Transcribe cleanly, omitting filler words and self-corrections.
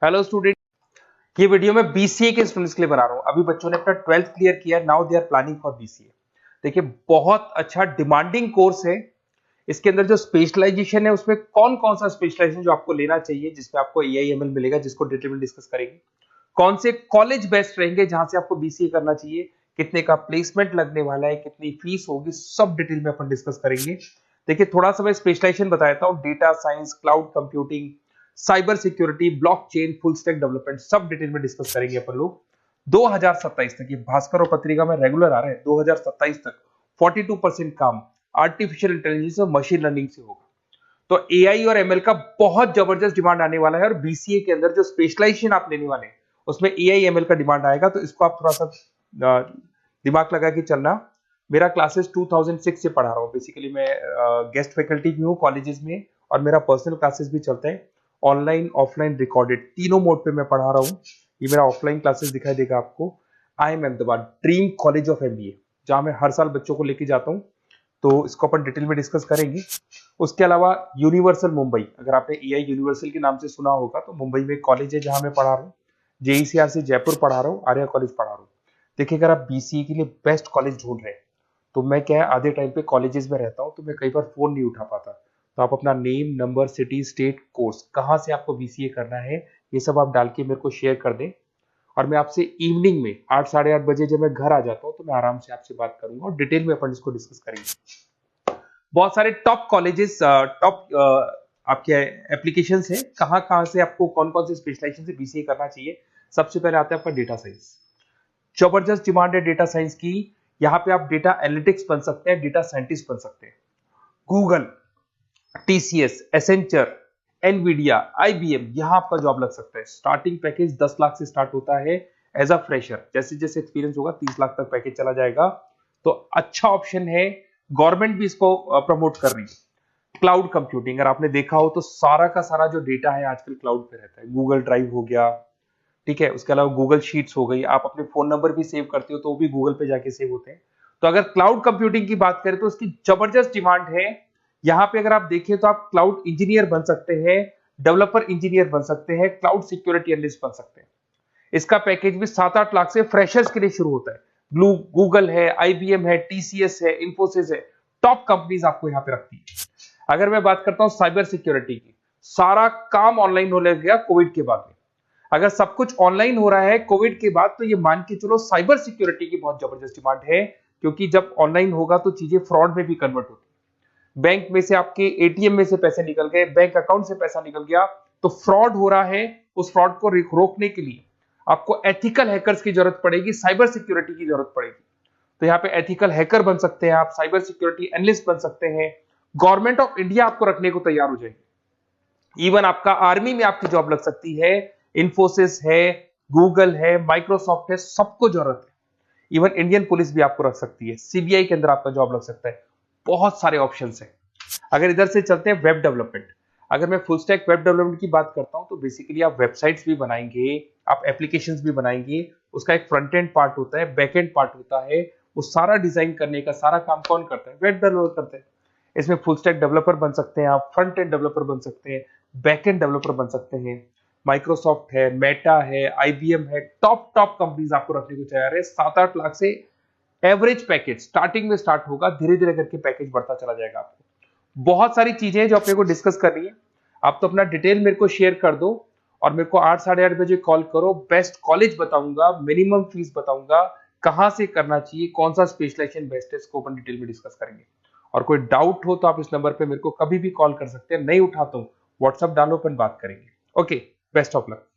Hello student, ये video मैं BCA के स्टूडेंट्स के लिए बना रहा हूँ। अभी बच्चों ने अपना 12th क्लियर किया, now they are planning for BCA. देखिए, बहुत अच्छा डिमांडिंग कोर्स है। इसके अंदर जो स्पेशलाइजेशन है, उसमें कौन कौन सा स्पेशलाइजेशन जो आपको लेना चाहिए, जिसमें आपको एआईएमएल मिलेगा, जिसको डिटेल में डिस्कस करेंगे। कौन से कॉलेज बेस्ट रहेंगे जहां से आपको बीसीए करना चाहिए, कितने का प्लेसमेंट लगने वाला है, कितनी फीस होगी, सब डिटेल में अपन डिस्कस करेंगे। देखिए, थोड़ा सा मैं स्पेशलाइजेशन बता देता हूँ। Data science, cloud computing, cyber security, blockchain, full stack development, सब डिटेल में डिस्कस करेंगे अपन लोग। 2027 तक, ये भास्कर और पत्रिका में रेगुलर आ रहे हैं, 2027 तक 42% काम आर्टिफिशियल इंटेलिजेंस और मशीन लर्निंग से होगा। तो एआई और एमएल का बहुत जबरदस्त डिमांड आने वाला है, और बीसीए के अंदर जो स्पेशलाइजेशन आप लेने वाले हैं उसमें एआई एमएल का डिमांड आएगा। तो इसको आप थोड़ा सा दिमाग लगा के चलना। मेरा क्लासेस 2006 से पढ़ा रहा हूँ। बेसिकली मैं गेस्ट फैकल्टी भी हूँ कॉलेजेस में, और मेरा पर्सनल क्लासेस भी चलते हैं, ऑनलाइन ऑफलाइन रिकॉर्डेड, तीनों मोड पे मैं पढ़ा रहा हूँ। ये मेरा ऑफलाइन क्लासेस दिखाई देगा आपको। IIM Ahmedabad, dream college of MBA, जहां मैं हर साल बच्चों को लेके जाता हूँ। तो इसको अपन डिटेल में डिस्कस करेंगे। उसके अलावा यूनिवर्सल मुंबई, अगर आपने एआई यूनिवर्सल के नाम से सुना होगा, तो मुंबई में कॉलेज है जहां मैं पढ़ा रहा हूँ। जेईसीआर से जयपुर पढ़ा रहा हूँ, आर्या कॉलेज पढ़ा रहा हूँ। देखिए, अगर आप बीसीए के लिए बेस्ट कॉलेज ढूंढ रहे हैं, तो मैं क्या है, आधे टाइम पे कॉलेजेस में रहता हूँ, तो मैं कई बार फोन नहीं उठा पाता। तो आप अपना name, number, city, state, course, कहाँ से आपको बीसीए करना है, ये सब आप डाल के मेरे को शेयर कर दें। और मैं आपसे इवनिंग में 8 साढ़े 8 बजे जब मैं घर आ जाता हूँ, तो मैं आराम से आपसे बात करूंगा और डिटेल में अपन इसको डिस्कस करेंगे। बहुत सारे टॉप कॉलेजेस, टॉप आपके एप्लीकेशन है, कहाँ कहाँ से आपको कौन कौन से स्पेशलाइजेशन से बीसीए करना चाहिए। सबसे पहले आता है आपका डेटा साइंस। जबरदस्त डिमांड है डेटा साइंस की। यहाँ पे आप डेटा एनालिटिक्स बन सकते हैं, डेटा साइंटिस्ट बन सकते हैं। Google, TCS, Accenture, Nvidia, IBM, यहां आपका जॉब लग सकता है। स्टार्टिंग पैकेज 10 लाख से स्टार्ट होता है एज अ फ्रेशर। जैसे जैसे एक्सपीरियंस होगा 30 लाख तक पैकेज चला जाएगा। तो अच्छा ऑप्शन है। गवर्नमेंट भी इसको प्रमोट कर रही है। क्लाउड कंप्यूटिंग, अगर आपने देखा हो तो सारा का सारा जो डेटा है आजकल क्लाउड पे रहता है। गूगल ड्राइव हो गया, ठीक है, उसके अलावा गूगल शीट्स हो गई। आप अपने फोन नंबर भी सेव करते हो तो वो भी गूगल पे जाके सेव होते हैं। तो अगर क्लाउड कंप्यूटिंग की बात करें तो उसकी जबरदस्त डिमांड है। यहां पे अगर आप देखें तो आप क्लाउड इंजीनियर बन सकते हैं, डेवलपर इंजीनियर बन सकते हैं, क्लाउड सिक्योरिटी एनालिस्ट बन सकते हैं। इसका पैकेज भी 7-8 लाख से फ्रेशर्स के लिए शुरू होता है। गूगल है, आईबीएम है, टीसीएस है, इंफोसिस है, टॉप कंपनीज आपको यहाँ पे रखती है। अगर मैं बात करता हूँ साइबर सिक्योरिटी की, सारा काम ऑनलाइन होने लग गया कोविड के बाद में। अगर सब कुछ ऑनलाइन हो रहा है कोविड के बाद, तो ये मान के चलो साइबर सिक्योरिटी की बहुत जबरदस्त डिमांड है। क्योंकि जब ऑनलाइन होगा तो चीजें फ्रॉड में भी कन्वर्ट होती है। बैंक में से आपके एटीएम में से पैसे निकल गए, बैंक अकाउंट से पैसा निकल गया, तो फ्रॉड हो रहा है। उस फ्रॉड को रोकने के लिए आपको एथिकल हैकर्स की जरूरत पड़ेगी, साइबर सिक्योरिटी की जरूरत पड़ेगी। तो यहाँ पे एथिकल हैकर बन सकते हैं आप, साइबर सिक्योरिटी एनालिस्ट बन सकते हैं। गवर्नमेंट ऑफ इंडिया आपको रखने को तैयार हो जाएगी। इवन आपका आर्मी में आपकी जॉब लग सकती है। इंफोसिस है, गूगल है, माइक्रोसॉफ्ट है, सबको जरूरत है। इवन इंडियन पुलिस भी आपको रख सकती है, सीबीआई के अंदर आपका जॉब लग सकता है। बहुत सारे ऑप्शंस हैं। अगर इधर से चलते हैं वेब डेवलपमेंट, अगर मैं फुल स्टैक वेब डेवलपमेंट की बात करता हूं, तो बेसिकली आप वेबसाइट्स भी बनाएंगे, आप एप्लीकेशंस भी बनाएंगे। उसका एक फ्रंट एंड पार्ट होता है, बैक एंड पार्ट होता है। वो सारा डिजाइन करने का सारा काम कौन करता है? वेब डेवलपर करते हैं। इसमें फुल स्टैक डेवलपर बन सकते हैं आप, फ्रंट एंड डेवलपर बन सकते हैं, बैक एंड डेवलपर बन सकते हैं। माइक्रोसॉफ्ट है, मेटा है, आईबीएम है, टॉप टॉप कंपनीज आपको रखने को तैयार है। 7-8 लाख से एवरेज पैकेज स्टार्टिंग में स्टार्ट होगा, धीरे धीरे करके पैकेज बढ़ता चला जाएगा। आपको बहुत सारी चीजें हैं जो अपने को डिस्कस करनी है। आप तो अपना डिटेल मेरे को शेयर कर दो, और मेरे को 8 साढ़े 8 बजे कॉल करो। बेस्ट कॉलेज बताऊंगा, मिनिमम फीस बताऊंगा, कहां से करना चाहिए, कौन सा स्पेशलाइजेशन बेस्ट है, इसको अपन डिटेल में डिस्कस करेंगे। और कोई डाउट हो तो आप इस नंबर पे मेरे को कभी भी कॉल कर सकते हैं। नहीं उठाता हूं, व्हाट्सएप डालो, अपन बात करेंगे। Okay, best of luck.